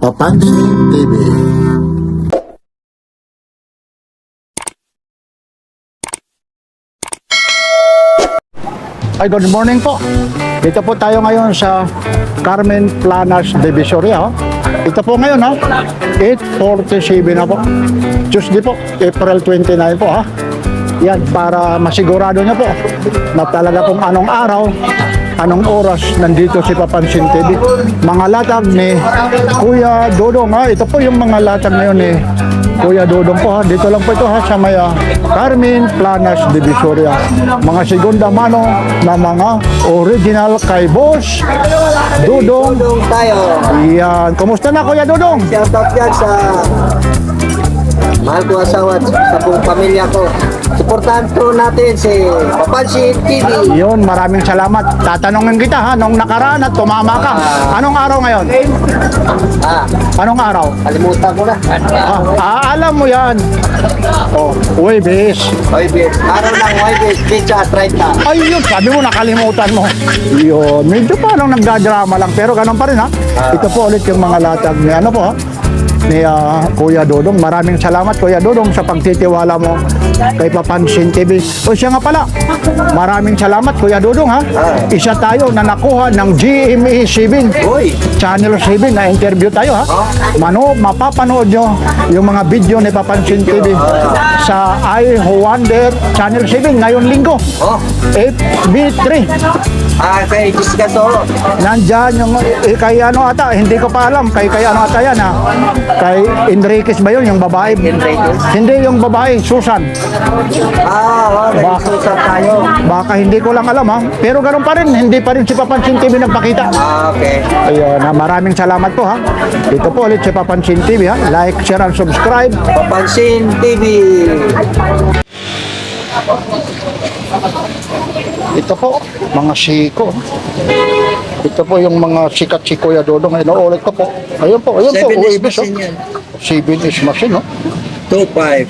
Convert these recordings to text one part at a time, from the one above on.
Papansin TV. Ay, good morning po. Dito po tayo ngayon sa Carmen Planas Divisoria. Ito po ngayon 8:47 na po. Tuesday po, April 29 po Yan, para masigurado nyo po na talaga kung anong araw, anong oras nandito si Papansin TV. Mga latag ni Kuya Dodong Ito po yung mga latag ngayon ni Kuya Dodong po Dito lang po ito sa may Carmen Planas Divisoria. Mga segunda mano na mga original kay Boss Dodong. Dodong tayo. Yan. Kumusta na Kuya Dodong? Shout out yan sa mahal ko asawa at sa buong pamilya ko. Supportahan po natin si Papansin TV. Yun, maraming salamat. Tatanungin kita nung nakaraan at tumama ka. Anong araw ngayon? Anong araw? Kalimutan ko na. Alam mo yan. Huwebes. Huwebes. Araw ng Huwebes, pizza at raita. Ay, yun, sabi mo nakalimutan mo. Yun, medyo parang nagdadrama lang, pero ganun pa rin Ito po ulit yung mga latag ni ni Kuya Dodong. Maraming salamat Kuya Dodong sa pagtitiwala mo kay Papansin TV. O siya nga pala, maraming salamat Kuya Dodong Isa tayo na nakuha ng GMA 7 Channel 7 na interview tayo mapapanood nyo yung mga video ni Papansin TV sa I Wonder Channel 7 ngayon linggo FB3 kay Jessica to. Nandyan yung kay hindi ko pa alam kay ano ata yan kay Enriquez ba yun yung babae? Enriquez? Hindi yung babae, Susan. Susan tayo. Baka hindi ko lang alam pero ganun pa rin, hindi pa rin si Papansin TV nagpakita. Okay. Ayun, maraming salamat po Ito po ulit si Papansin TV Like, share, and subscribe. Papansin TV. Ito po, mga siko. Ito po yung mga sikat si Kuya Dodong. Inuulit ko po. Ayun po, 7 Uibis, machine yan. 7-inch machine 2.5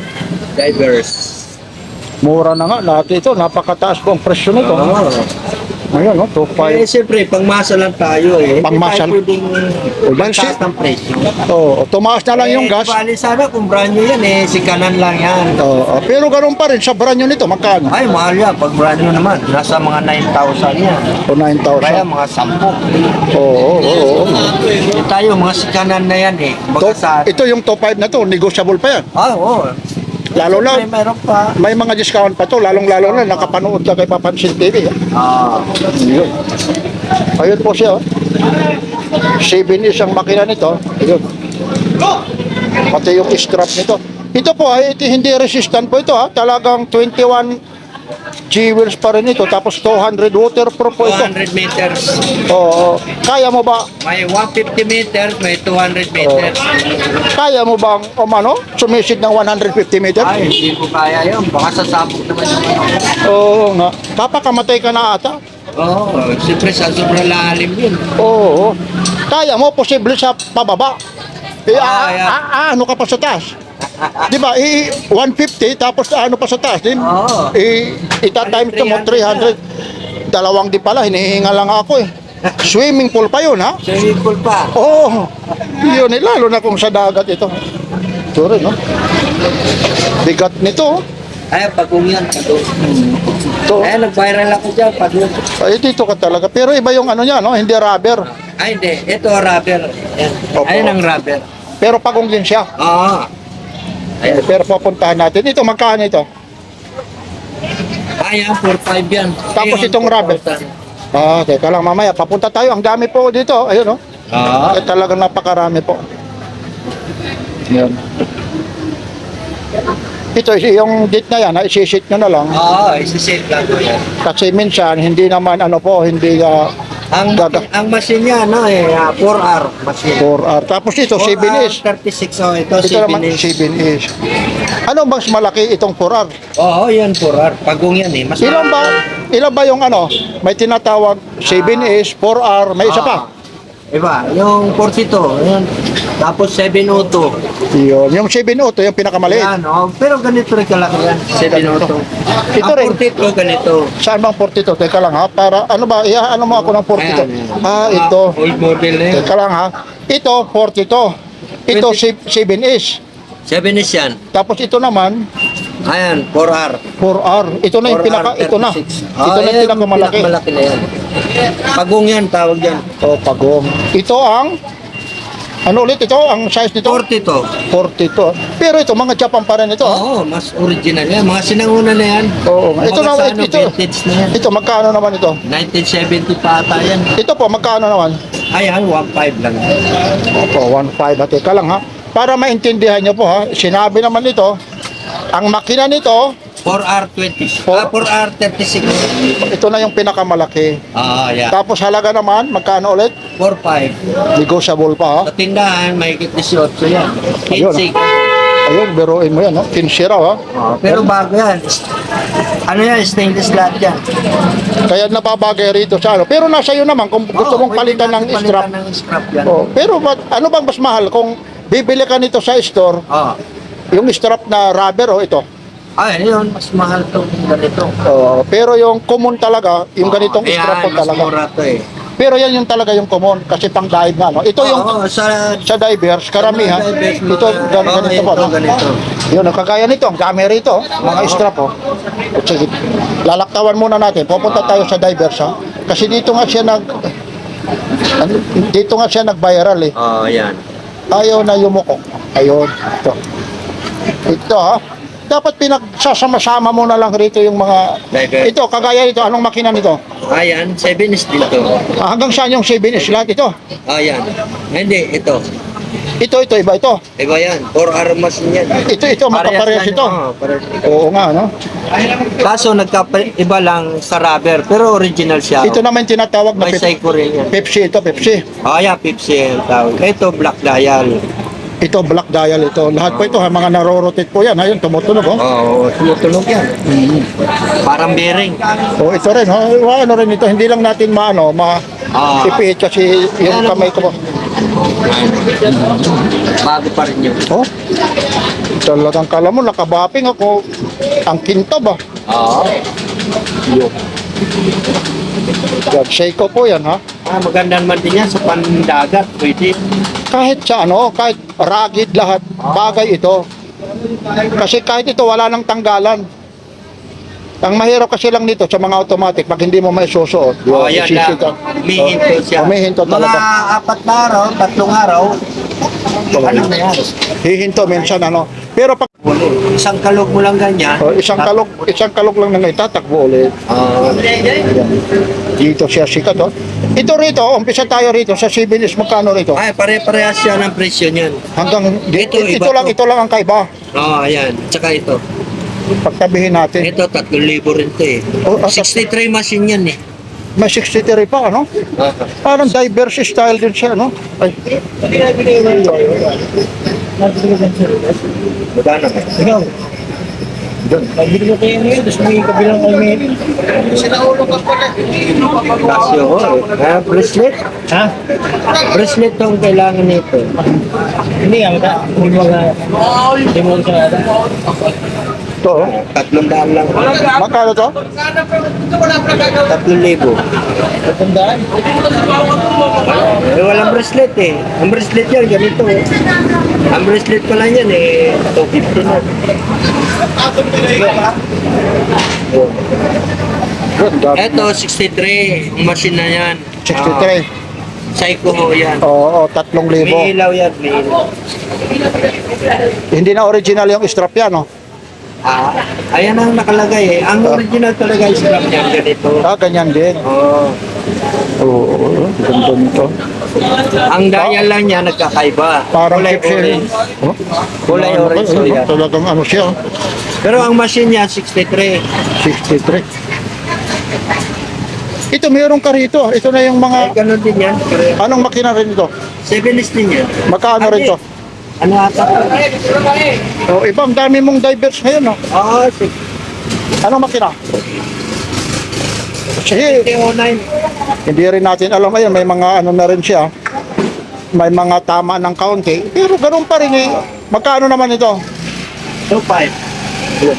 divers. Mura na nga lahat ito. Napakataas po ang presyo nito. Ngayon, 2.5. Siyempre, pangmasa lang tayo Pangmasal. Hindi tayo pwedeng magtaas ng presyo. Tumaas na lang yung gas. Bali sana kung brand new yan si kanan lang yan. Pero ganun pa rin sa brand new nito, magkano? Ay, mahal yan. Pag brand new naman, nasa mga 9,000 yan. O 9,000. Kaya mga 10. Oo. Tayo, mga sikanan na yan Ito yung top 5 na to, negotiable pa yan. Oo. Lalo na, Meron pa. may mga discount pa to, lalong-lalo na nakapanood ka kay Papansin TV. Yun. Ayun po siya. 7 is ang makina nito. Ayun. Pati yung strap nito. Ito po hindi resistant po ito Talagang 21 G-wheels pa rin ito. Tapos 200 waterproof po ito. 200 meters. Kaya mo ba? May 150 meters, may 200 meters. Kaya mo bang sumisid ng 150 meters? Ay, hindi ko kaya yun. Baka sasabog naman yung Oo nga. Papakamatay ka na ata. Siyempre sa sobrang lalim yun. Oo. Kaya mo, posible sa pababa. Ano ka pa sa taas? Di ba? 150 tapos ano pa sa taas? Ita-times mo 300. Dalawang di pala, hinihinga lang ako Swimming pool pa yun Swimming pool pa. Yun lalo na kung sa dagat ito. Ito rin bigat nito Ay, pagong yan. Ay, nag-viral ako dyan. Pagong. Ay, dito ka talaga. Pero iba yung niya, hindi rubber. Ay, hindi. Ito, rubber. Yan. Ayun ang rubber. Pero pagong din siya. Pero papuntahan natin. Ito, magkano ito? Ayan, 4.5 yan. Tapos itong rubber. Teka lang mamaya. Papunta tayo. Ang dami po dito. Ayun talagang napakarami po. Yan. Ito, yung date na yan, isi-sit nyo na lang. Isi-sit lang po yan. Kasi minsan, hindi naman, hindi Ang machine niya, 4R machine. 4R. Tapos ito, 7S. 36, ito naman, 7S. Ano mas malaki itong 4R? Yan 4R. Pagong yan Mas Ilan ba yung may tinatawag 7S, 4R, may isa pa? Iba, yung 42, yun. Tapos 702. Yun, yung 702, yung pinakamaliit. Yan, pero ganito rin kalaki yan. 702. Ito rin. 42 ganito. Saan bang 42? Teka lang para, ba, mo ako ng 42. Ayan. Ito. Old model na yun. Teka lang Ito, 42. Ito 7S. 7 is yan. Tapos ito naman Ayan, 4R. 4R. Ito na yung 4R, pinaka ito na. 36. Ito na yung pinakamalaki. Pinakamalaki na yan. Pagong yan, tawag yan. Oh, pagong. Ito ang ano ulit ito? Ang size nito 40 to. 42. Pero ito mga Japan pa rin ito. Oo, mas original yan. Mga sinanguna na yan. Oo. Ito Kumbaga naman sa ano, ito. vintage na yan. Ito magkano naman ito? 1970 pa ata yan. Ito po magkano naman? Ayan, 1.5 lang. Opo, 1.5. Teka lang ha. Para maintindihan nyo po ha. Sinabi naman nito, ang makina nito, 4R20. Four- 4R36. ito na yung pinakamalaki. Yeah. Tapos halaga naman, magkano ulit? 4.5. Negotiable pa ha. Sa tindahan, may 18 yan. Ayun, 15. Ayun, biruin mo yan ha. 15 raw ha. Pero bago yan. Ano yan, stainless lahat yan. Kaya napabagay rito sa ano. Pero nasa iyo naman kung gusto mong pwede palitan ng natin strap. palitan ng strap yan. Oh, pero ano bang mas mahal kung bibili ka nito sa store, yung strap na rubber o ito? Ay, yun, mas mahal to ganito. Oh, pero yung common talaga, yung ganitong Ayan, strap po mas talaga. mura to eh. Pero yan yung talaga yung common kasi pang dive na no. Ito yung Oo, sa divers, karamihan. Sa divers, Ito ganito po. ito, No? ganito. Yun, ang kagaya nito, ang dami rito, mga strap oh. Sige, lalaktawan muna natin. Pupunta tayo sa divers ha. Kasi dito nga siya dito nga siya nag-viral eh. Yan. Ayaw na yumuko. Ayun, ito. Ito ha. Dapat pinagsasama-sama mo na lang rito yung mga... Diver. Ito, kagaya nito. Anong makina nito? Ayan, 7 is dito. Hanggang saan yung 7 is lahat ito? Ayan. Hindi, ito. Ito, iba ito. Iba yan. 4R machine yan. Ito, magkaparehas ito. Parehas. Oo nga, no? Kaso nagkaiba lang sa rubber, pero original siya. Ito naman tinatawag na May Seiko rin yan. Pepsi ito, Pepsi. Yeah, Pepsi yung tawag. Ito, black dial. Ito, black dial ito. Lahat po ito, ha, mga naro-rotate po yan. Ayun, tumutunog, oh. Oo, tumutunog yan. Parang bearing. Oh, ito rin, oh. Ano rin ito, hindi lang natin ipihit kasi yung kamay ko po. Bago pa rin yun. Oh, talagang kala mo, nakabaping ako. Ang kinto ba? Oo. Yan, Seiko po yan, ha? Maganda naman din yan sa pandagat. Pwede. Kahit sa kahit rugged lahat, bagay ito. Kasi kahit ito, wala nang tanggalan. Ang mahirap kasi lang nito sa mga automatic, pag hindi mo may susuot. Yan lang. Humihinto siya. Humihinto talaga. Mga 4 na araw, 3 araw, ano na yan? Hihinto minsan, Pero pag Isang kalog mo lang ganyan. isang kalog lang nang itatakbo ulit. Dito siya sikat, oh. Ito rito, umpisa tayo rito sa CBNS, magkano rito? Ay, pare-parehas siya ng presyo niyan. Hanggang Ito, iba to. ito lang ang kaiba. Ayan. Tsaka ito. Pagtabihin natin. Ito, 3,000 rin ito eh. Oh, 63 machine yan eh. May 63 pa, ano? Parang diverse style din siya, no? Ay, Magkano ka? Ikaw. Pag-bili ko kayo ngayon, tapos may kabilang kami. Casio ko eh. Bracelet? Ha? Bracelet tong kailangan nito. Hindi nga, hindi mo sa ito, oh. 300 lang. Magkano to? 3,000. Tandaan. Walang bracelet eh. Ang bracelet yan, ganito eh. Ang bracelet ko lang yan eh, 250 na. Good, dami. Ito, 63. Ang machine na yan. 63. Seiko ho yan. Oo, 3,000. May ilaw yan, may ilaw. Hindi na original yung strap yan, no? Ayan ang nakalagay eh. Ang original talaga is strap niyan, ganito. Ganyan din. Oo, ganda nito. Ang dial lang niya nagkakaiba. Parang Kulay Pepsi. orange. Oh, Kulay orange so yan. Talagang ano siya, oh. Pero ang machine niya 63. 63. Ito, meron ka rito. Ito na yung Ay, mga... ganun din yan. Anong makina rin ito? 7 is din yan. Magkano rin ito? Ano ata? Oh, ibang dami mong divers ngayon, no? Sige. Anong makina? Sige, 09. hindi rin natin alam ngayon. May mga ano na rin siya. May mga tama ng kaunti. Pero ganun pa rin eh. Magkano naman ito? 25.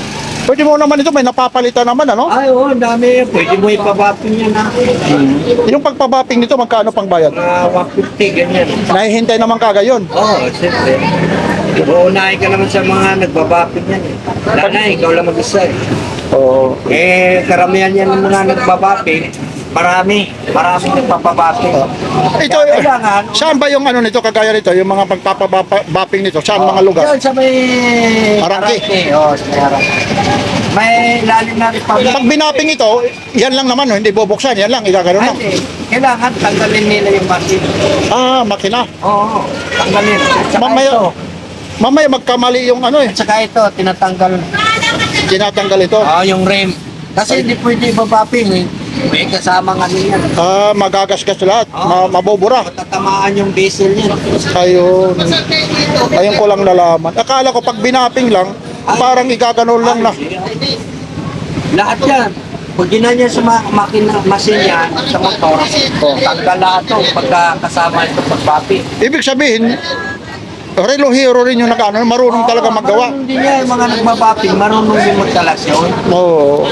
Pwede mo naman ito, may napapalitan naman, ano? Ay, oo, ang dami. Pwede mo ipabapin yan na. Yung pagpabapping nito, magkano pang bayad? 150, ganyan. Nahihintay naman kagad yun. Oo, siyempre. Uunahin ka naman sa mga nagbabapin yan. Wala na, ikaw lang mag-isa. Oo. Karamihan yan ng mga nagbabapin. Maraming nagpapabapin. Ito, Kailangan, saan ba yung ano nito, kagaya nito, yung mga pagpapabapping nito, saan mga lugar? Yan sa may Arangke. Oo, sa may Arangke. May lalim na rin pa. Pag binapping ito, yan lang naman, hindi bubuksan, yan lang, igagano lang. Hindi. Kailangan tanggalin nila yung machine. Ah, makina. Oo, tanggalin. Tsaka Mamaya, ito. mamaya magkamali yung ano eh, Tsaka ito, tinatanggal. tinatanggal ito. Yung rim. Kasi hindi pwede ibabaping eh. May kasamang ano yan. Ah, magagasgas lahat, Oo. mabubura. Tatamaan yung bezel niya. Ayun. Ayun ko lang nalaman. Akala ko pag binapping lang, parang igagano lang na. Lahat yan. Pag ginanya sa makina, machine yan, sa motor, tanggal lahat ito pagkakasama ito pagbapi. Ibig sabihin, relo hero rin yung nag-ano, marunong talaga magawa. Hindi niya yung mga nagbabaping, marunong din magkalasyon. Oo.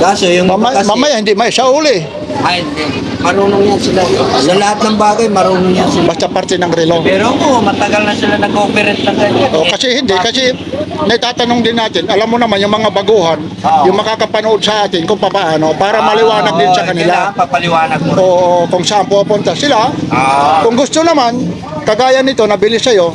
Kaso yung kasi, Mamaya hindi may siya uli. ay hindi, marunong yan sila. Sa lahat ng bagay, marunong yan sila. Basta parte ng relo. Pero po, matagal na sila nag-operate ng ganyan. Oh, kasi hindi, kasi naitatanong din natin, alam mo naman yung mga baguhan, Oo. yung makakapanood sa atin kung paano, para maliwanag din sa kanila. Kailangan papaliwanag mo. Oo, kung saan pupunta sila. Kung gusto naman, kagaya nito, nabili sa'yo,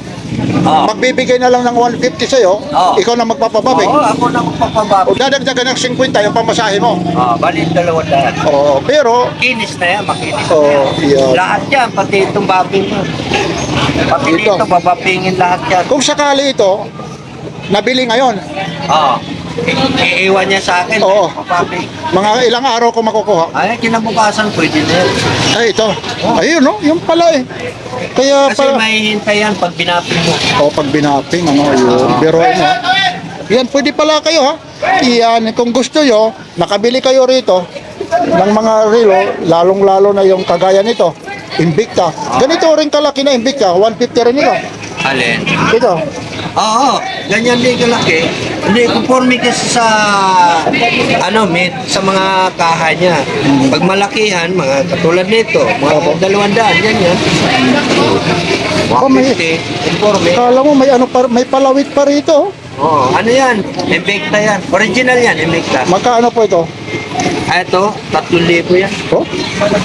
magbibigay na lang ng 150 sa'yo, Oo. ikaw na magpapababing. Oo, ako na O magpapabapi. dadagdagan ng 50 yung pamasahe mo. Bali, 200. Oo, pero, Makinis na yan, makinis. oo, yan. Lahat yan, pati itong babing mo. Pati Ito. dito, babapingin lahat yan. Kung sakali ito, nabili ngayon, Oo. Iiwan niya sa akin. Oo. Babaping. mga ilang araw ko makukuha. Ay, kinabukasan pwede na yan. Ay, ito. Ayun, no? Yung pala eh. Kaya Kasi pala, may hintay yan pag binaping mo. pag binapping, ano, yun. Pero ano, yan, pwede pala kayo, ha? Yan, kung gusto nyo, nakabili kayo rito ng mga relo, lalong-lalo na yung kagaya nito, Invicta. Ganito rin kalaki na Invicta, 150 rin ito. Alin? Ito. Oo, ganyan din kalaki. Hindi, conforme kasi sa sa mga kaha niya. Pag malakihan, mga katulad nito, mga 200, ganyan. Oh, may- 150, conforme. Kala mo may ano may palawit pa rito. Oo, ano yan? Invicta yan. Original yan, Invicta. Magkano po ito? Ito, 3,000 yan. Oh,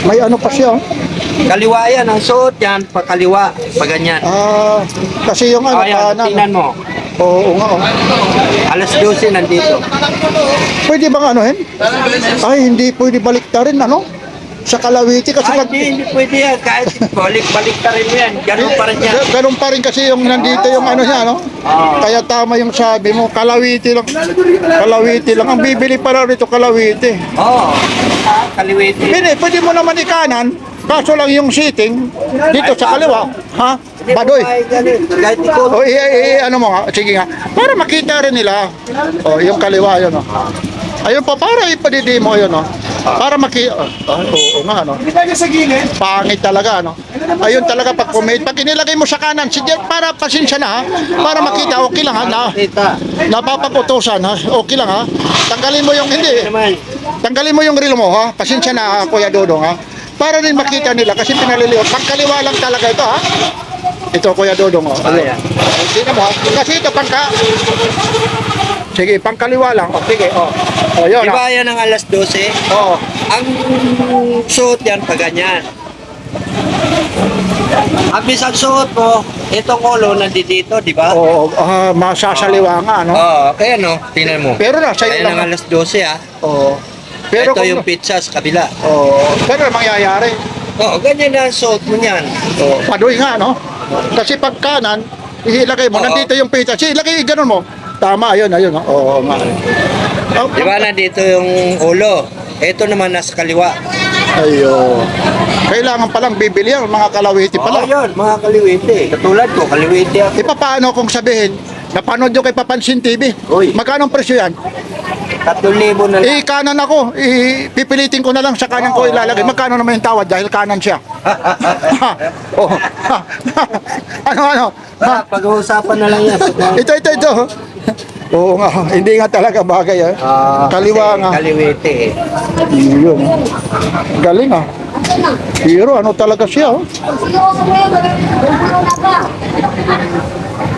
may ano pa siya. Oh. Kaliwa yan, ang suot yan, pakaliwa, pa ganyan. Ah, kasi yung ano, Ayan, kanan. tingnan mo. Oo nga. Oh. Alas 12 nandito. Pwede bang anuhin? Ay, hindi pwede baliktarin, ano? Sa Kalawiti kasi Ay, pag... hindi pwede yan. Kahit balik ka rin mo yan. Ganun pa rin yan. Ganun pa rin kasi yung nandito yung ano niya, no? Oo. Kaya tama yung sabi mo, Kalawiti lang. Kalawiti lang. Ang bibili pala rito, Kalawiti. Oo. Kaliwiti. Pwede mo naman ikanan, kaso lang yung seating dito sa kaliwa. Ha? Badoy. Ay, ganun. Kahit ikaw. O, ano mo nga, sige nga. Para makita rin nila. O, yung kaliwa, yun, o. Ayun pa, para ipadidi mo, yun, o. Para makita. Oo nga, ano. Pangit talaga, ano. Ayun talaga, pag inilagay mo sa kanan, para pasensya na, ha. Para makita, okay lang, ha. Kita. Napapag-utusan, ha. Okay lang, ha. Tanggalin mo yung, hindi. Naman. Tanggalin mo yung reel mo, ha. Pasensya na, ha, Kuya Dodong, ha. Para din makita nila, kasi pinaliliot. Pagkaliwa lang talaga ito, ha. Ito, Kuya Dodong, o. Ayan. Tingnan mo, kasi ito sige, pangkaliwa lang. O, sige, o. O, yun, Diba yan ang alas 12? o. Ang suot yan pa ganyan. Ang bisang suot mo, itong ulo nandito, di ba? O, masasaliwa nga, no? Oo, kaya no, tingnan mo. Pero na, sa'yo Ayan lang. ang alas 12 ah. O. Pero Ito kung, yung pizza sa kabila. pero mangyayari. Oo, ganyan na ang suot mo niyan. Padoy nga, no? Kasi pag kanan, ilagay mo, Oo. nandito yung pita. Sige, ilagay, ganun mo. Tama, ayun, ayun. Oo, nga. Oh, Di ba nandito yung ulo? Ito naman nasa kaliwa. ayun. Kailangan palang bibili yan, mga Kalawiti Oo, pala. yun, mga kaliwiti. Katulad ko, kaliwiti ako. Paano kung sabihin, napanood nyo kay Papansin TV? Uy. Magkano ang presyo yan? 3,000 na lang. Kanan ako. Pipilitin ko na lang sa kanan ko ilalagay. Magkano naman yung tawad dahil kanan siya? Oh. Ano? Pag-uusapan na lang yan. Ito. Oo nga, hindi nga talaga bagay eh. Kaliwa kasi nga. Kaliwete eh. Yun. Galing ah. Pero ano talaga siya oh.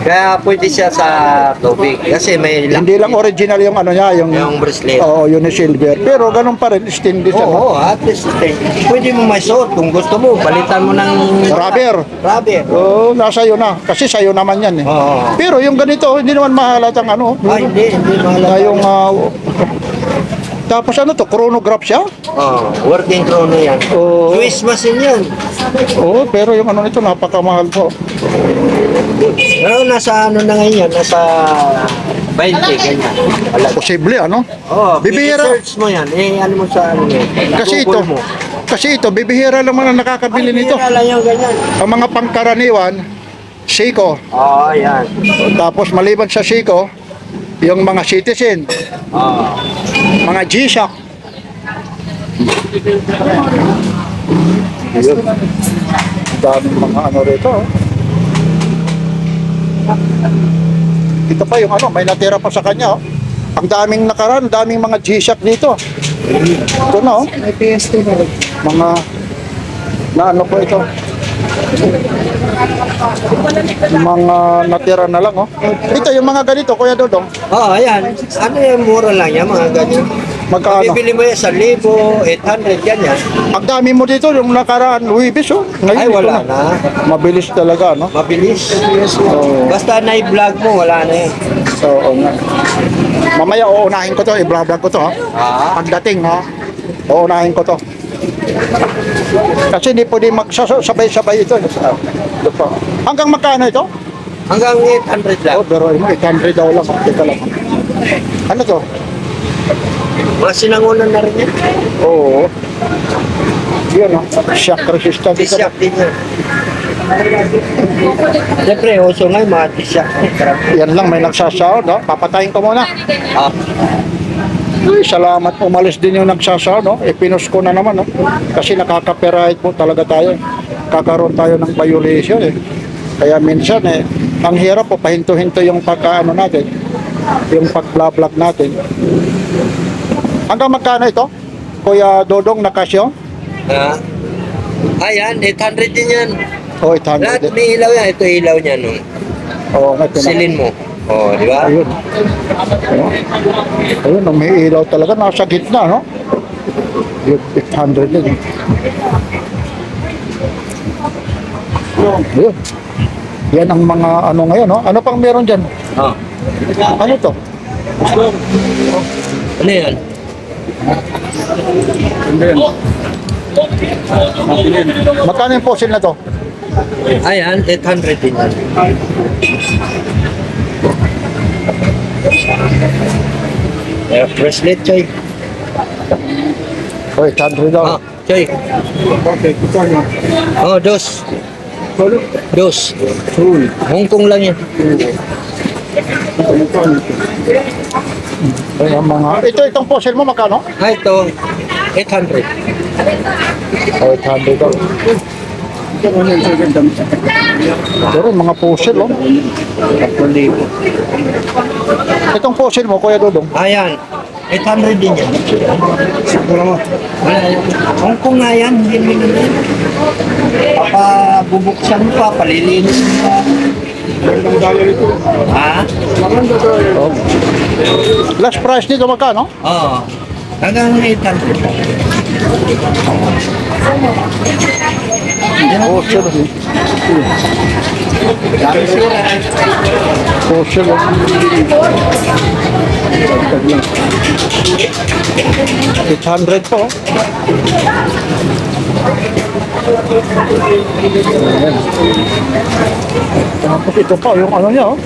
Kaya pwede siya sa tubig. Kasi may Hindi lang original yung ano niya, yung bracelet. Oo, yun yung silver. Pero ganun pa rin, stainless Oo, ano. at least pwede mo may suot kung gusto mo. Palitan mo ng Rubber. Rubber. Oo, nasa iyo na. Kasi sa'yo naman yan eh. Oo. Pero yung ganito, hindi naman mahalatang ano. Hindi mahalaga. Na yung, tapos ano to, chronograph siya? Working chrono yan. Oo. Swiss machine yan. Oo, pero yung ano nito, napakamahal po. Pero nasa ano na ngayon yan, nasa 20, ganyan. Halaga. Posible ano? Oo, Bibihira. search mo yan. ano mo sa ano yan. Kasi ito, Google mo. bibihira lang man ang nakakabili nito. Bihira lang yung ganyan. Ang mga pangkaraniwan, Seiko. Oo, yan. Tapos maliban sa Seiko, yung mga Citizen, Oo. mga G-Shock. Yun. Daming mga ano rito. Oh. Ito pa yung ano, may natira pa sa kanya. Oh. Ang daming nakaraan, daming mga G-Shock dito. Ito na oh. May PS2 na rin. Mga na ano po ito. Mga natira na lang oh. Ito yung mga ganito, Kuya Dodong. Oo, ayan. Ano yung mura lang yan, mga ganyan. Magkano? Bibili mo yan sa 1,800 yan yan. Ang dami mo dito, yung nakaraan, Luibis oh. Ngayon, Ay, ito wala na. Mabilis talaga, no? Mabilis. Oo. Basta na-vlog mo, wala na yan. Oo nga. Mamaya uunahin ko to, i-vlog ko to ha. Pagdating ha, uunahin ko to. Kasi hindi pwede magsasabay-sabay ito. Ito pa. Hanggang magkano ito? Hanggang 800 lang. Oh, pero 800 daw lang. Teka lang. Ano to? Mga sinangunan na rin yan. Oo. Yun ha. Shock resistant. T-shock din yan. Siyempre, uso ngayon mga t-shock. Yan lang, may nagsasound ha. Papatayin ko muna. Ah, Ay, salamat, umalis din yung nagsasound, no? Ipinus ko na naman, no? Kasi nakaka-copyright po talaga tayo. Kakaroon tayo ng violation, eh. Kaya minsan, eh, ang hirap po, pahinto-hinto yung pagkaano natin, yung pag-vlog natin. Hanggang magkano ito? Kuya Dodong Nakasyo? ayan, 800 din yan. O, Lahat 800. may ilaw yan. Ito ilaw niya nung Oo, nga, ito na. silin mo. Oh, di ba? Ayun. Ayun, may ilaw talaga. Nasa gitna, no? Yun, 800 din. Ayun. Yan ang mga ano ngayon, no? Ano pang meron dyan? Oh. Ano to? Ano yan? Magkano yung fossil na to? Ayan, 800 din yan. Bracelet, Choy. O, 800 daw. Choy. Okay, ito nyo. Oh, dos. Dos. Hong Kong lang yan. Ay, ang mga... Itong fossil mo, magkano? Ito, 800. O, 800 daw. Pero mga fossil, oh. 3,000. Itong fossil mo, Kuya Dodong. Ayan, 800 din yan. Wala, Hong Kong nga yan, hindi mo na yan. Papabubuksan mo pa, palilinis mo pa. Ha? Oh. Last price nito, magkano? Oo. Hanggang 800 lang. Fossil, oh. Fossil, oh. 800 po. Ayan. Tapos ito pa, yung ano niya, oh.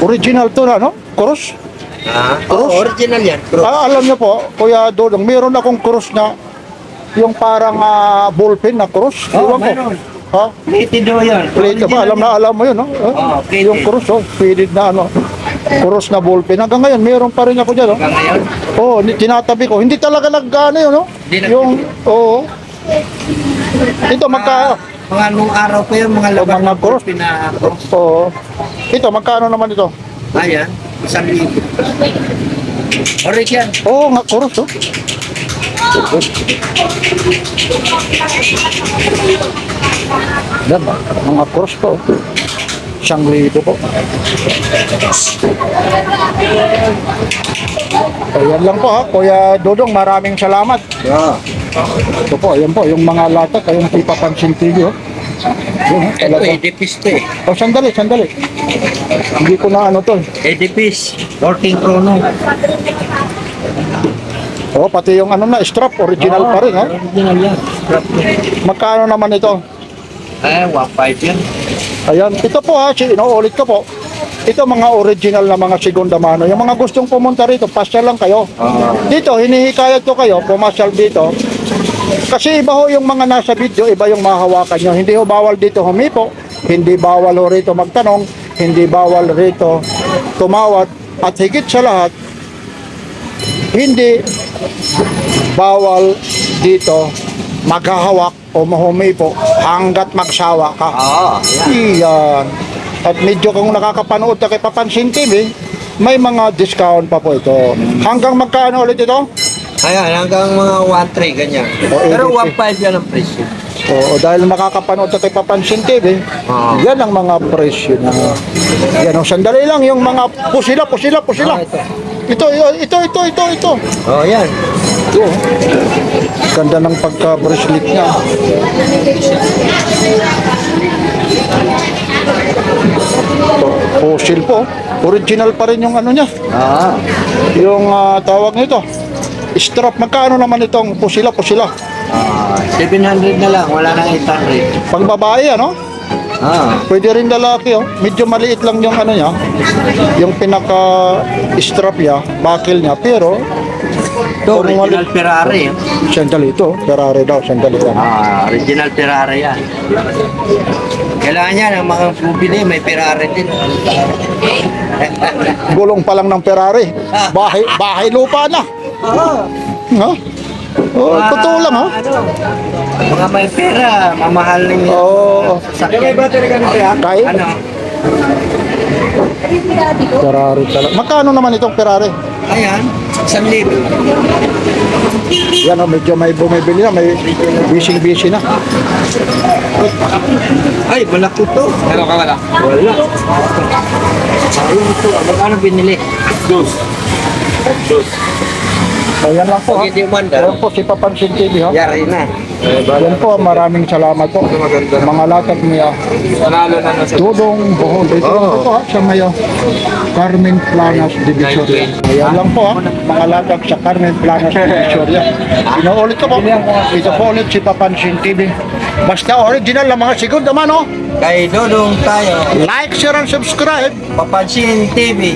Original to na, no? Cross. Ha? Oo, original yan. Bro. Alam niyo po, Kuya Dodong, meron akong cross na yung parang ballpen na cross. Oo, Ewan ko. meron. Ha? Plated daw yan. Plate ba? Alam mo yun, no? Oo, plated. Yung cross, oh. Faded na ano. Cross na ballpen. Hanggang ngayon, meron pa rin ako dyan, oh. Hanggang ngayon? Oo, tinatabi ko. Hindi talaga nag-ano yun, no? Hindi nag- Yung, oo. Ito, Mga nung araw pa yan, mga laban mga na cross. pinaka-cross. Oo. Ito, magkano naman ito? Ayan, 1,000. Orig yan. Oo nga, kuros oh. Yan, mga kuros po. 1,000 po. Ayan lang po ha, Kuya Dodong, maraming salamat. Yeah. Ito po, ayan po, yung mga latak, yung ipapansin TV oh. Yun, ha, Ito, talaga. Edipis to eh. Oh, sandali. Hindi ko na ano to. Edipis, 14 Chrono. Oh, pati yung ano na, strap, original pa rin ha. Original yan. Magkano naman ito? 1.5 yan. Ayan, ito po ha, inuulit ko po. Ito mga original na mga segunda mano. Yung mga gustong pumunta rito, pasyal lang kayo. Dito, hinihikayat ko kayo, pumasyal dito. Kasi iba ho yung mga nasa video, iba yung mahawakan nyo. Hindi ho bawal dito humipo, hindi bawal ho rito magtanong, hindi bawal rito tumawad. At higit sa lahat, hindi bawal dito maghahawak o humipo hanggat magsawa ka. Iyan. At medyo kung nakakapanood ka kay Papansin TV, may mga discount pa po ito. Hanggang magkano ulit ito? Ayan, hanggang mga 1.3 ganyan. Pero 1.5 yan ang presyo. Oo, dahil makakapanood ka kay Papansin TV, yan ang mga presyo na. Yan o, sandali lang yung mga pusila. Ito. Oh, yan. Ito. Ganda ng pagka-bracelet niya. Fossil po. Original pa rin yung ano niya. Yung tawag nito. Strap. Magkano naman itong pusila? 700 na lang, wala nang 800. Pang babae, ano? Pwede rin lalaki, oh. Medyo maliit lang yung ano niya. Yung pinaka-strap niya, buckle niya. Pero, Ito, original Ferrari. sandali ito. Ferrari daw, sandali lang. Original Ferrari yan. Kailangan yan, ang mga bubili, may Ferrari din. Gulong pa lang ng Ferrari. Bahay lupa na. Ha? Oh, totoo lang ha. Mga may pera, mamahal na yun. Oo. May battery ka na kaya? Kahit Ferrari talaga. Magkano naman itong Ferrari? Ayan, 1,000. Yan oh, medyo may bumibili na, may busy na. Ay, malaki to. Ano ka wala? Wala. Ayun ito, magkano binili? Dos. Ayan lang po ha. Pag hindi umanda. Ayan po si Papansin TV ha. Yari na. Yan po, maraming salamat po. Mga latak niya. Panalo na sa Dudong Bohol. Ito lang po ha, sa may Carmen Planas Divisoria. Ayan lang po ha, mga latak sa Carmen Planas Divisoria. Inuulit ko po. Ito po ulit si Papansin TV. Basta original lang mga segunda man oh. Kay Dodong tayo. Like, share, and subscribe. Papansin TV.